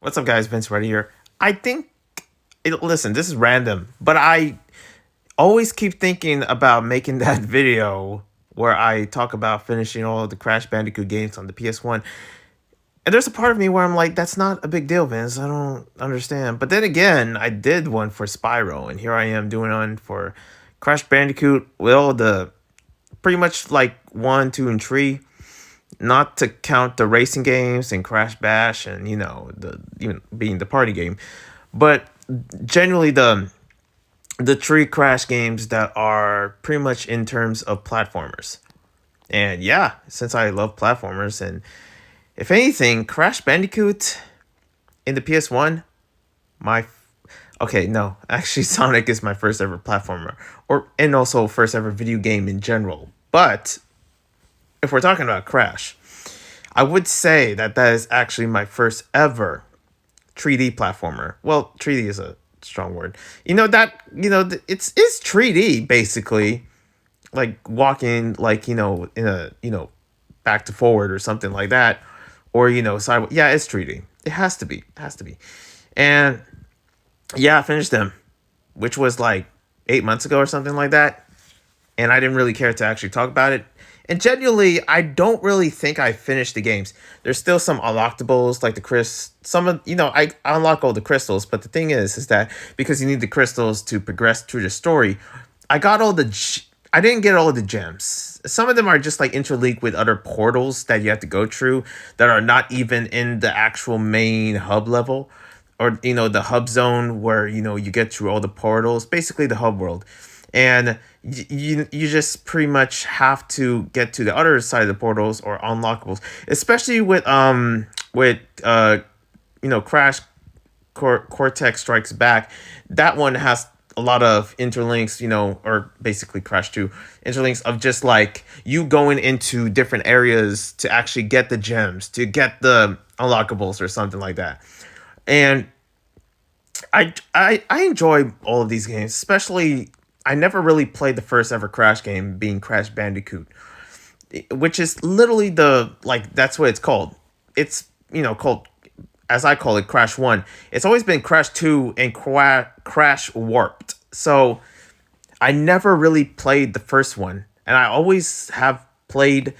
What's up, guys? Vince right here. I think, listen, this is random, but I always keep thinking about making that video where I talk about finishing all of the Crash Bandicoot games on the PS1. And there's a part of me where I'm like, that's not a big deal, Vince. I don't understand. But then again, I did one for Spyro, and here I am doing one for Crash Bandicoot with all the pretty much like 1, 2, and 3. Not to count the racing games and Crash Bash and the even being the party game, but generally the three Crash games that are pretty much in terms of platformers. And yeah, since I love platformers, and if anything, Crash Bandicoot in the PS1, my okay, no, actually Sonic is my first ever platformer, and also first ever video game in general. But if we're talking about Crash, I would say that is actually my first ever 3D platformer. Well, 3D is a strong word. It's 3D basically, like walking like in a back to forward or something like that, or sideways. Yeah, it's 3D. It has to be. It has to be. And yeah, I finished them, which was like 8 months ago or something like that, and I didn't really care to actually talk about it. And genuinely, I don't really think I finished the games. There's still some unlockables, like the some of I unlock all the crystals, but the thing is that because you need the crystals to progress through the story, I got I didn't get all of the gems. Some of them are just like interlinked with other portals that you have to go through that are not even in the actual main hub level, or the hub zone where you get through all the portals, basically the hub world. And you just pretty much have to get to the other side of the portals or unlockables, especially with Crash Cortex Strikes Back. That one has a lot of interlinks, or basically Crash 2 interlinks of just like you going into different areas to actually get the gems, to get the unlockables or something like that. And I enjoy all of these games, especially I never really played the first ever Crash game, being Crash Bandicoot, which is literally that's what it's called. It's called, as I call it, Crash 1. It's always been Crash 2 and Crash Warped. So I never really played the first one, and I always have played.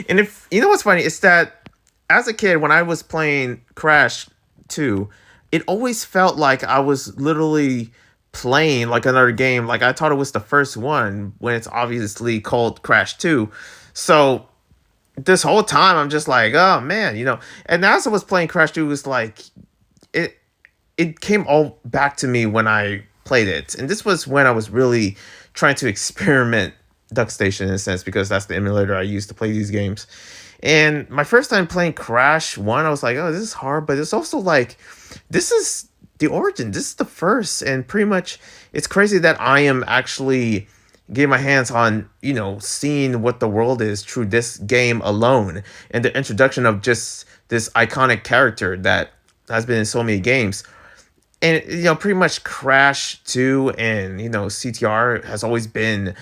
And if you know what's funny, it's that as a kid when I was playing Crash 2, it always felt like I was literally playing like another game. Like I thought it was the first one when it's obviously called Crash 2. So this whole time I'm just like, oh man, And as I was playing Crash 2, it was like it came all back to me when I played it. And this was when I was really trying to experiment Duck Station in a sense, because that's the emulator I used to play these games. And my first time playing Crash 1, I was like, oh, this is hard, but it's also like, this is the origin. This is the first, and pretty much it's crazy that I am actually getting my hands on, seeing what the world is through this game alone, and the introduction of just this iconic character that has been in so many games. And pretty much Crash 2 and CTR has always been,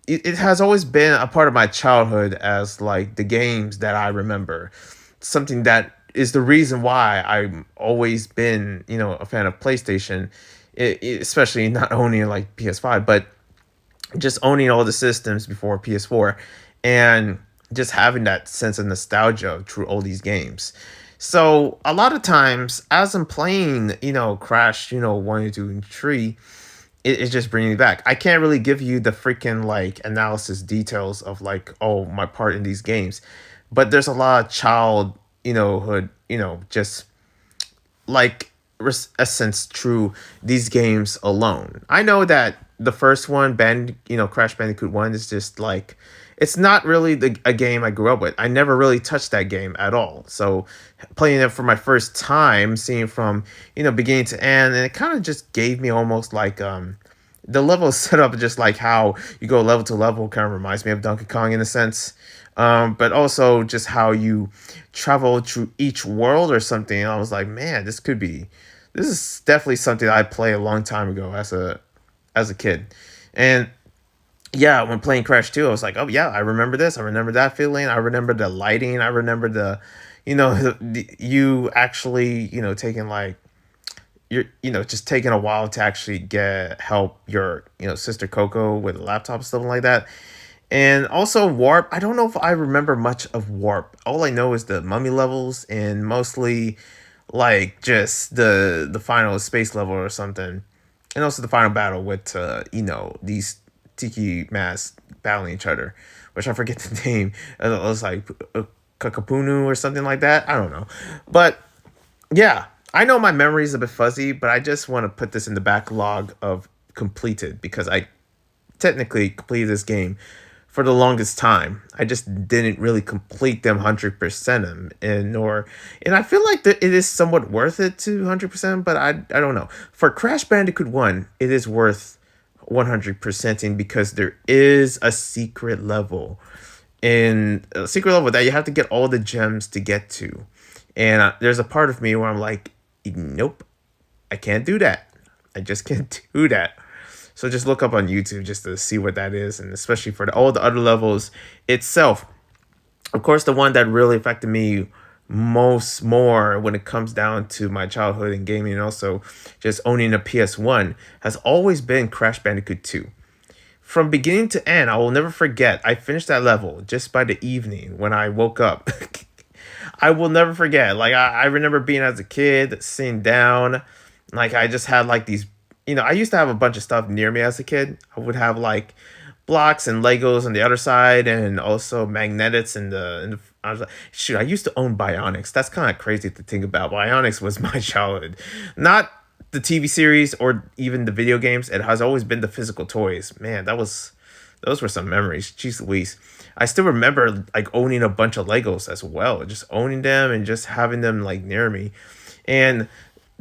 it has always been a part of my childhood as like the games that I remember. Something that is the reason why I've always been, a fan of PlayStation, especially not owning like PS5, but just owning all the systems before PS4, and just having that sense of nostalgia through all these games. So a lot of times as I'm playing, Crash, 1, 2, and 3, it's just bringing me back. I can't really give you the freaking like analysis details of like, oh, my part in these games, but there's a lot of child, hood, just like essence through these games alone. I know that the first one, Crash Bandicoot 1, is just like, it's not really a game I grew up with. I never really touched that game at all. So playing it for my first time, seeing from, beginning to end, and it kind of just gave me almost like, the level set up, just like how you go level to level, kind of reminds me of Donkey Kong in a sense. But also just how you travel through each world or something. And I was like, man, this is definitely something I played a long time ago as a kid. And yeah, when playing Crash 2, I was like, oh yeah, I remember this. I remember that feeling. I remember the lighting. I remember the, you actually, taking like you're, just taking a while to actually get help your, sister Coco with a laptop and stuff like that. And also Warp. I don't know if I remember much of Warp. All I know is the mummy levels and mostly like just the final space level or something, and also the final battle with these tiki masks battling each other, which I forget the name. It was like Kakapunu or something like that. I don't know, but yeah, I know my memory is a bit fuzzy, but I just want to put this in the backlog of completed because I technically completed this game for the longest time. I just didn't really complete them 100% them, and I feel like that it is somewhat worth it to 100%, but I don't know. For Crash Bandicoot 1, it is worth 100%ing because there is a secret level, in a secret level that you have to get all the gems to get to. And there's a part of me where I'm like, nope, I can't do that. I just can't do that. So just look up on YouTube just to see what that is, and especially for all the other levels itself. Of course, the one that really affected me most more when it comes down to my childhood and gaming, and also just owning a PS1, has always been Crash Bandicoot 2. From beginning to end, I will never forget. I finished that level just by the evening when I woke up. I will never forget. Like I remember being as a kid, sitting down, like I just had like these. I used to have a bunch of stuff near me as a kid. I would have like blocks and Legos on the other side, and also magnetics in the. I was like, shoot, I used to own Bionics. That's kind of crazy to think about. Bionics was my childhood, not the TV series or even the video games. It has always been the physical toys. Man, those were some memories. Jeez Louise. I still remember like owning a bunch of Legos as well, just owning them and just having them like near me. And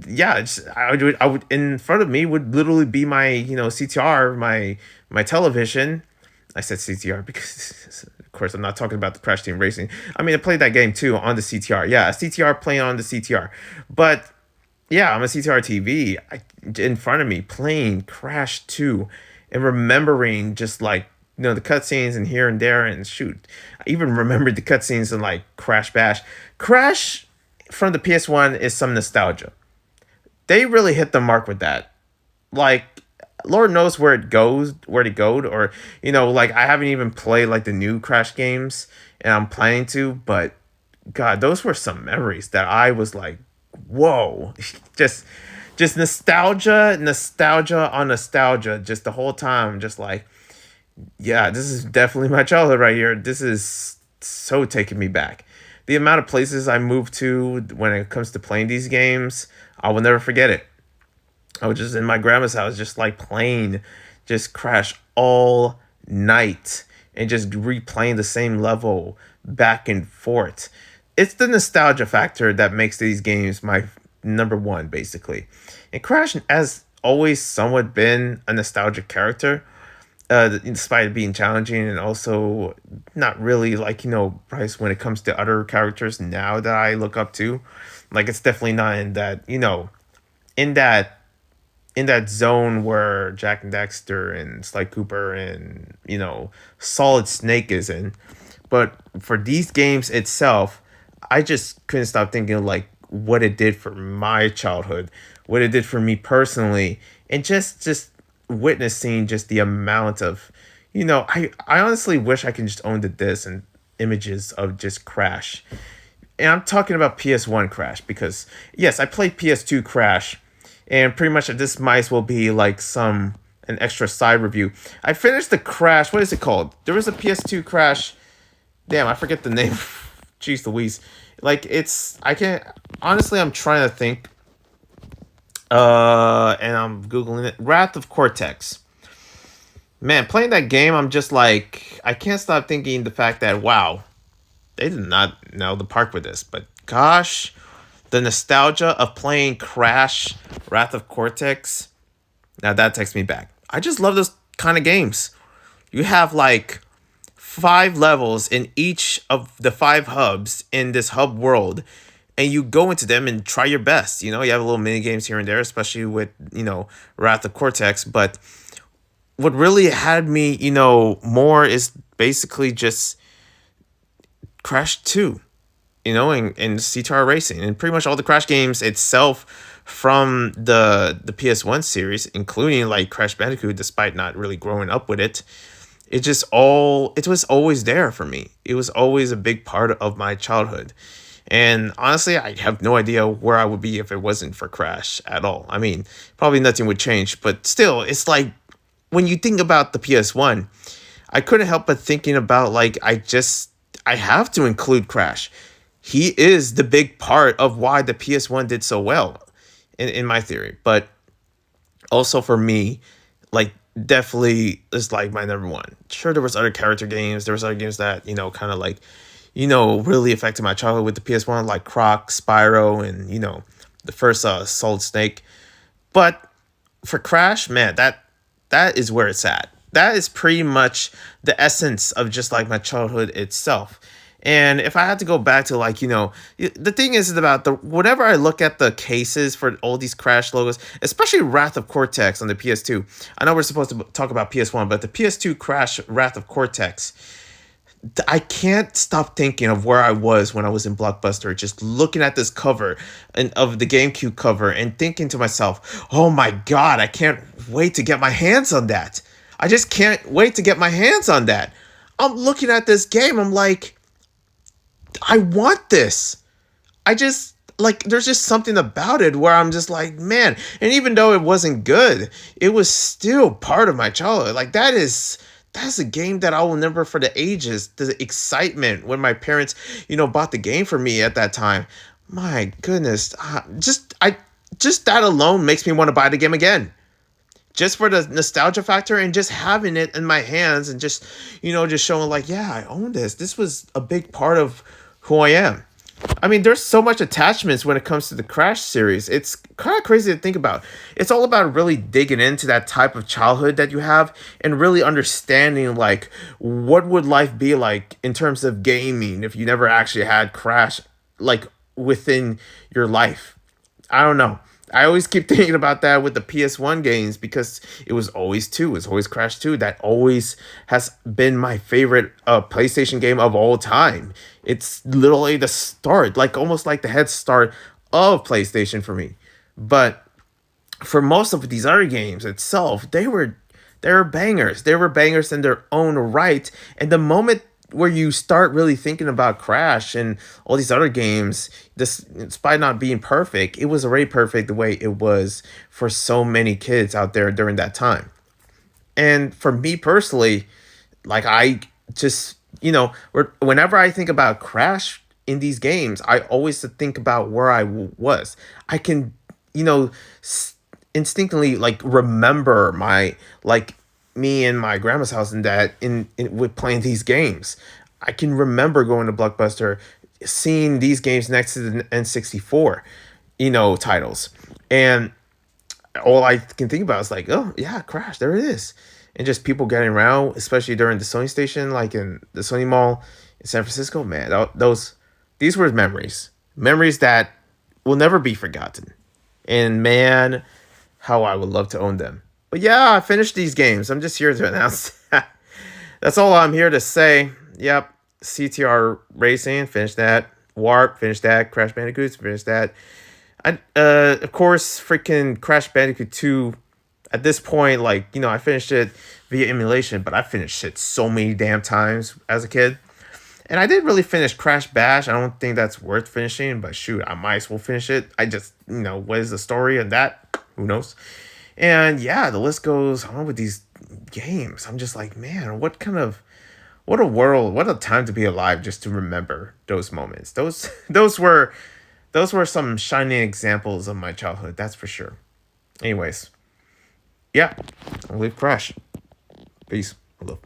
yeah, I would in front of me would literally be my, CTR, my television. I said CTR because of course I'm not talking about the Crash Team Racing. I mean, I played that game too on the CTR. Yeah, a CTR playing on the CTR. But yeah, I'm a CTR TV in front of me playing Crash 2 and remembering just like, the cutscenes and here and there, and shoot, I even remembered the cutscenes in like Crash Bash. Crash from the PS1 is some nostalgia. They really hit the mark with that. Like, Lord knows where to go, or like I haven't even played like the new Crash games, and I'm planning to, but God, those were some memories that I was like, whoa, just nostalgia on nostalgia, just the whole time, just like, yeah, this is definitely my childhood right here. This is so taking me back. The amount of places I moved to when it comes to playing these games, I will never forget it. I was just in my grandma's house, just like playing, just Crash all night and just replaying the same level back and forth. It's the nostalgia factor that makes these games my number one, basically. And Crash has always somewhat been a nostalgic character, despite it being challenging, and also not really like, Bryce, when it comes to other characters now that I look up to. Like, it's definitely not in that, in that zone where Jack and Dexter and Sly Cooper and, Solid Snake is in. But for these games itself, I just couldn't stop thinking like what it did for my childhood, what it did for me personally, and just witnessing just the amount of, I honestly wish I could just own the discs and images of just Crash. And I'm talking about PS1 Crash because yes, I played PS2 Crash, and pretty much this might as well be like an extra side review. I finished the Crash. What is it called? There was a PS2 Crash. Damn, I forget the name. Jeez Louise. Like, I can't, honestly, I'm trying to think. And I'm Googling it. Wrath of Cortex. Man, playing that game, I'm just like, I can't stop thinking the fact that, wow, they did not nail the park with this. But gosh, the nostalgia of playing Crash, Wrath of Cortex, now that takes me back. I just love those kind of games. You have like 5 levels in each of the 5 hubs in this hub world, and you go into them and try your best. You have a little mini games here and there, especially with, Wrath of Cortex. But what really had me, more is basically just Crash 2. in CTR racing and pretty much all the Crash games itself from the PS1 series, including like Crash Bandicoot, despite not really growing up with it. It was always there for me. It was always a big part of my childhood. And honestly, I have no idea where I would be if it wasn't for Crash at all. I mean, probably nothing would change, but still, it's like when you think about the PS1, I couldn't help but thinking about like I have to include Crash. He is the big part of why the PS1 did so well in my theory. But also for me, like definitely is like my number one. Sure, there was other character games. There was other games that kind of like, really affected my childhood with the PS1, like Croc, Spyro, and the first Solid Snake. But for Crash, man, that is where it's at. That is pretty much the essence of just like my childhood itself. And if I had to go back to like, the thing is about the whenever I look at the cases for all these Crash logos, especially Wrath of Cortex on the PS2. I know we're supposed to talk about PS1, but the PS2 Crash Wrath of Cortex, I can't stop thinking of where I was when I was in Blockbuster, just looking at this cover and of the GameCube cover and thinking to myself, "Oh my God, I can't wait to get my hands on that. I just can't wait to get my hands on that." I'm looking at this game, I'm like, I want this. I just like there's just something about it where I'm just like, man, and even though it wasn't good, it was still part of my childhood. Like that's a game that I will remember for the ages. The excitement when my parents, bought the game for me at that time. My goodness, just that alone makes me want to buy the game again. Just for the nostalgia factor and just having it in my hands and just showing like, yeah, I own this. This was a big part of who I am. I mean, there's so much attachments when it comes to the Crash series. It's kind of crazy to think about. It's all about really digging into that type of childhood that you have and really understanding like what would life be like in terms of gaming if you never actually had Crash like within your life. I don't know. I always keep thinking about that with the PS1 games because it was always 2. It's always Crash 2. That always has been my favorite PlayStation game of all time. It's literally the start, like almost like the head start of PlayStation for me. But for most of these other games itself, they were bangers. They were bangers in their own right. And the moment where you start really thinking about Crash and all these other games, this despite not being perfect, it was already perfect the way it was for so many kids out there during that time. And for me personally, like I just whenever I think about Crash in these games, I always think about where was. I can you know instinctively like remember my like me and my grandma's house and that in with playing these games. I can remember going to Blockbuster, seeing these games next to the N64, titles. And all I can think about is like, oh yeah, Crash, there it is. And just people getting around, especially during the Sony station, like in the Sony Mall in San Francisco, man, these were memories that will never be forgotten. And man, how I would love to own them. But yeah, I finished these games. I'm just here to announce that. That's all I'm here to say. Yep, CTR Racing, finished that. Warp, finished that. Crash Bandicoot, finished that. Of course, freaking Crash Bandicoot 2. At this point, like, I finished it via emulation, but I finished it so many damn times as a kid. And I didn't really finish Crash Bash. I don't think that's worth finishing, but shoot, I might as well finish it. I just, what is the story of that? Who knows? And yeah, the list goes on with these games. I'm just like, man, what a world, what a time to be alive just to remember those moments. Those were some shining examples of my childhood, that's for sure. Anyways, yeah, I'll leave Crash. Peace. Hello.